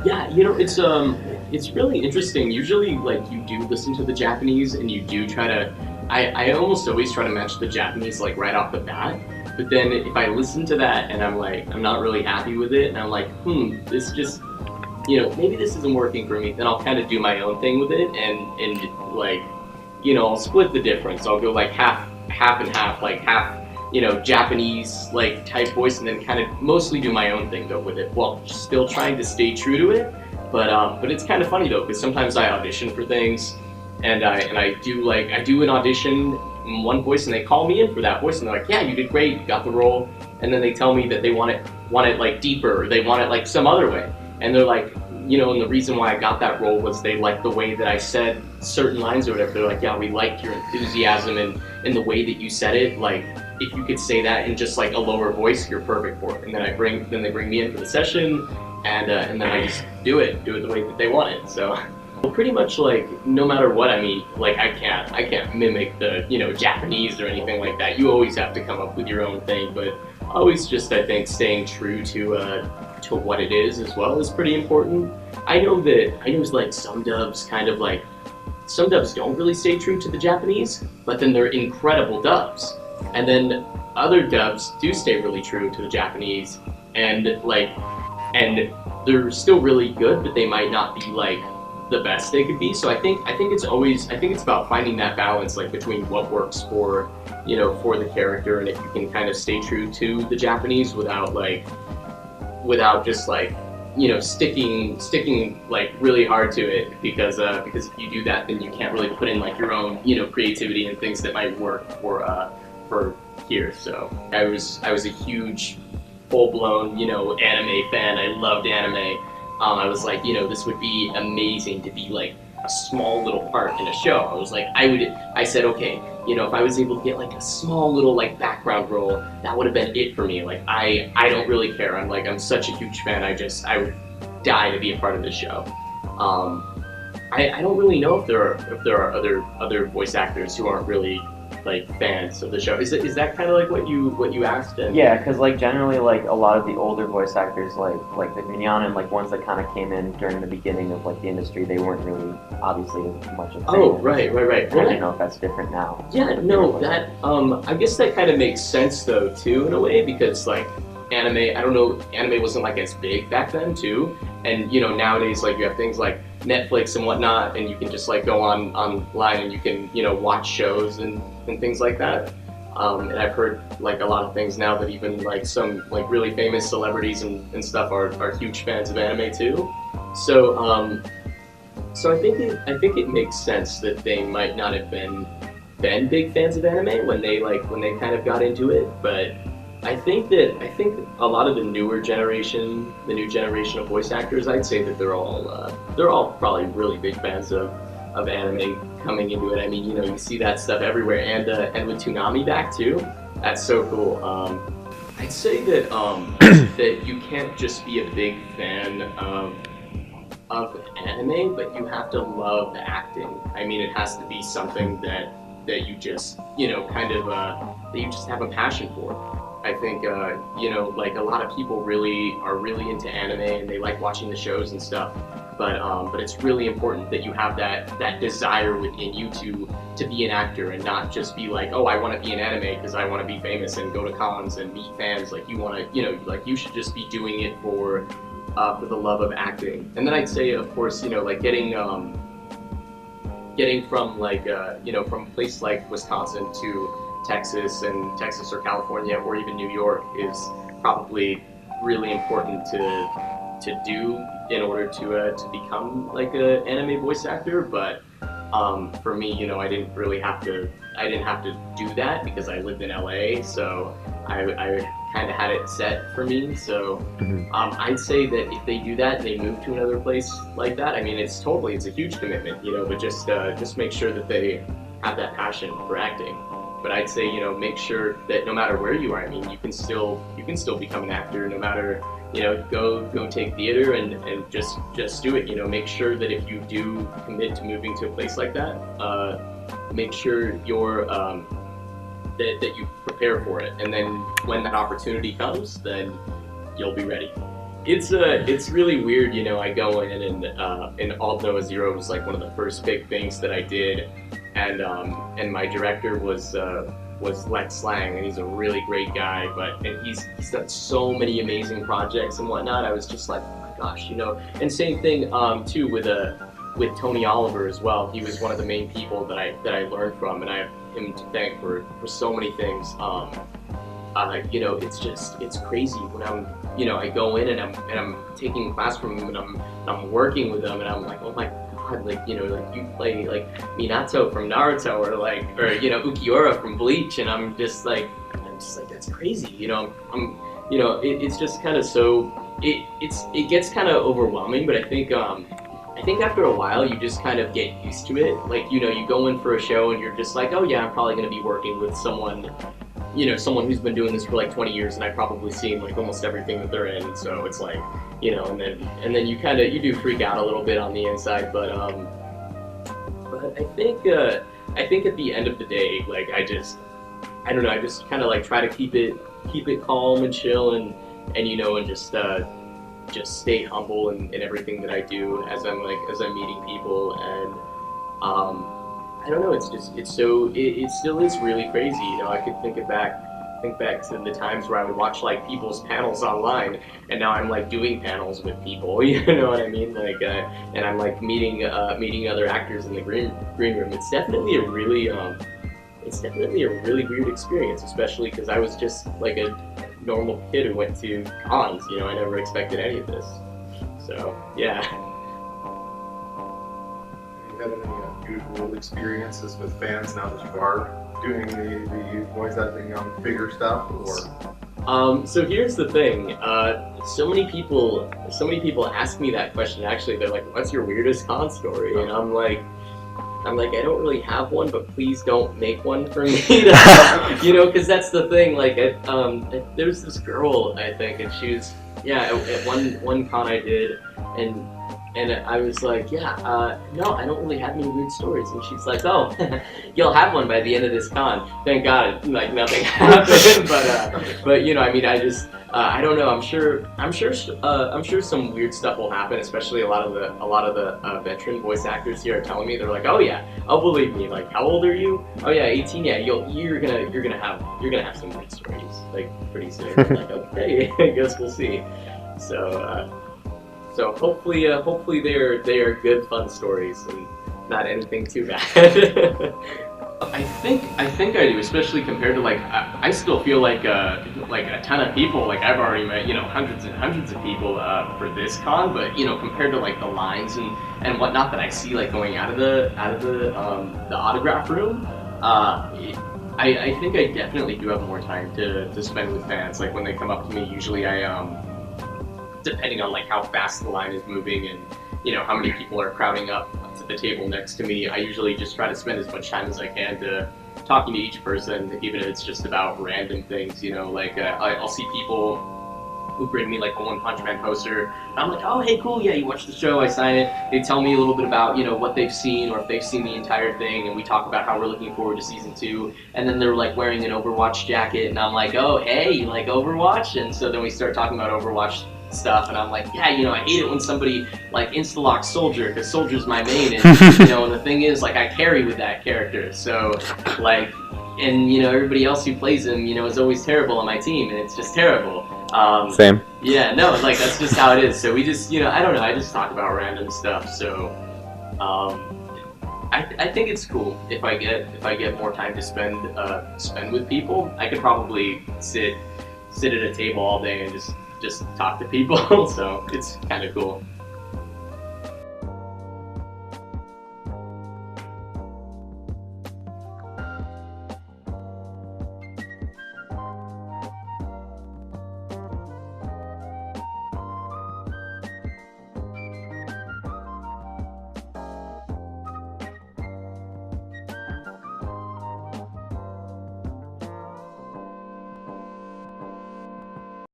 Yeah, it's really interesting. Usually, like you do listen to the Japanese, and you do try to. I almost always try to match the Japanese like right off the bat. But then if I listen to that and I'm not really happy with it, and I'm like, this just maybe this isn't working for me, then I'll kind of do my own thing with it, and like, I'll split the difference. I'll go like half and half, like half, Japanese like type voice, and then kind of mostly do my own thing though with it, while still trying to stay true to it. But it's kind of funny though, because sometimes I audition for things, and I do an audition in one voice, and they call me in for that voice, and they're like, yeah, you did great, you got the role, and then they tell me that they want it like deeper, or they want it like some other way, and they're like, and the reason why I got that role was they liked the way that I said certain lines or whatever. They're like, yeah, we liked your enthusiasm and the way that you said it. Like, if you could say that in just like a lower voice, you're perfect for it. And then then they bring me in for the session, and then I just do it the way that they want it. So pretty much like no matter what, I mean, like I can't mimic the Japanese or anything like that. You always have to come up with your own thing, but always just, I think, staying true to what it is as well is pretty important. I know like some dubs don't really stay true to the Japanese, but then they're incredible dubs. And then other dubs do stay really true to the Japanese, and they're still really good, but they might not be like the best they could be. So I think it's about finding that balance, like between what works for the character, and if you can kind of stay true to the Japanese without just like sticking like really hard to it, because if you do that, then you can't really put in like your own creativity and things that might work for here. So I was a huge full-blown anime fan. I loved anime. I was like, this would be amazing to be like a small little part in a show. I was like, I said, okay, if I was able to get like a small little like background role, that would have been it for me. Like, I don't really care. I'm such a huge fan. I would die to be a part of this show. I don't really know if there are other voice actors who aren't really like fans of the show. Is that kind of like what you asked? Yeah, because like generally like a lot of the older voice actors like the Minyan and like ones that kind of came in during the beginning of like the industry, they weren't really obviously as much of. Oh, right. I don't know if that's different now. Yeah, no, that I guess that kind of makes sense though too, in a way, because like anime, I don't know, anime wasn't like as big back then too, and nowadays like you have things like Netflix and whatnot, and you can just like go online and you can watch shows and things like that. And I've heard like a lot of things now that even like some like really famous celebrities and stuff are huge fans of anime too. So so I think it makes sense that they might not have been big fans of anime when they kind of got into it, but I think a lot of the new generation of voice actors, I'd say that they're all probably really big fans of anime coming into it. I mean, you see that stuff everywhere, and with Toonami back too, that's so cool. I'd say that that you can't just be a big fan of anime, but you have to love the acting. I mean, it has to be something that you just that you just have a passion for. I think like a lot of people are really into anime, and they like watching the shows and stuff. But it's really important that you have that desire within you to be an actor, and not just be like, oh, I want to be an anime because I want to be famous and go to cons and meet fans. Like, you want to like you should just be doing it for the love of acting. And then I'd say, of course, like getting from like from a place like Wisconsin to Texas or California or even New York is probably really important to do in order to become like an anime voice actor. But for me, I didn't have to do that because I lived in LA, so I kind of had it set for me. So I'd say that if they do that and they move to another place like that, I mean, it's a huge commitment, but just make sure that they have that passion for acting. But I'd say, make sure that no matter where you are, I mean, you can still become an actor, no matter, go take theater and just do it. Make sure that if you do commit to moving to a place like that, make sure you're that you prepare for it, and then when that opportunity comes, then you'll be ready. it's really weird, you know. I go in and aldnoah.zero was like one of the first big things that I did, and my director was Lex Lang, and he's a really great guy, and he's done so many amazing projects and whatnot. I was just like, oh my gosh, you know. And same thing too with Tony Oliver as well. He was one of the main people that I learned from, and I have him to thank for so many things. You know, it's crazy when I go in and I'm taking a class from him, and I'm working with them, and I'm like, oh my god, like, you know, like you play like Minato from Naruto, or you know, Ukiura from Bleach, and I'm just like that's crazy, you know. You know, it's just kind of so it gets kind of overwhelming, but I think after a while you just kind of get used to it. Like, you know, you go in for a show and you're just like, oh yeah, I'm probably going to be working with someone, you know, someone who's been doing this for like 20 years, and I've probably seen like almost everything that they're in. So it's like, you know, and then you do freak out a little bit on the inside, but I think at the end of the day, like I don't know, I just kind of like try to keep it calm and chill, and you know, and just stay humble in everything that I do as I'm meeting people, and I don't know, it still is really crazy, you know. I could think back to the times where I would watch like people's panels online, and now I'm like doing panels with people, you know what I mean? Like, and I'm like meeting other actors in the green room. It's definitely a really weird experience, especially because I was just like a normal kid who went to cons, you know. I never expected any of this. So, yeah. Have you had any unusual experiences with fans now that you are doing the voice acting on bigger stuff, or? So here's the thing. So many people ask me that question. Actually, they're like, "What's your weirdest con story?" And I'm like, I don't really have one, but please don't make one for me. You know, because that's the thing. Like, there's this girl, I think, and she was, yeah, at one con I did, and I was like, yeah, no, I don't really have any weird stories. And she's like, oh, you'll have one by the end of this con. Thank God, like nothing happened. But you know, I mean, I don't know. I'm sure some weird stuff will happen. Especially a lot of the veteran voice actors here are telling me, they're like, oh yeah, oh believe me. Like, how old are you? Oh yeah, 18. Yeah, you're gonna have some weird stories like pretty soon. I'm like, okay, I guess we'll see. So hopefully they are good, fun stories and not anything too bad. I think I do, especially compared to like I still feel like a ton of people. Like, I've already met, you know, hundreds and hundreds of people for this con, but you know, compared to like the lines and whatnot that I see like going out of the autograph room, I think I definitely do have more time to spend with fans. Like, when they come up to me, usually depending on like how fast the line is moving and, you know, how many people are crowding up to the table next to me, I usually just try to spend as much time as I can to talking to each person, even if it's just about random things, you know. Like, I'll see people who bring me like a One Punch Man poster, and I'm like, oh hey, cool, yeah, you watched the show, I sign it. They tell me a little bit about, you know, what they've seen, or if they've seen the entire thing, and we talk about how we're looking forward to season 2. And then they're like wearing an Overwatch jacket, and I'm like, oh hey, you like Overwatch? And so then we start talking about Overwatch stuff, and I'm like, yeah, you know, I hate it when somebody like insta-locks Soldier, because Soldier's my main, and you know, and the thing is, like, I carry with that character, so like, and you know, everybody else who plays him, you know, is always terrible on my team, and it's just terrible. Same. Yeah, no, like, that's just how it is. So we just, you know, I don't know, I just talk about random stuff. So I think it's cool if I get more time to spend with people. I could probably sit at a table all day and just talk to people. So it's kind of cool.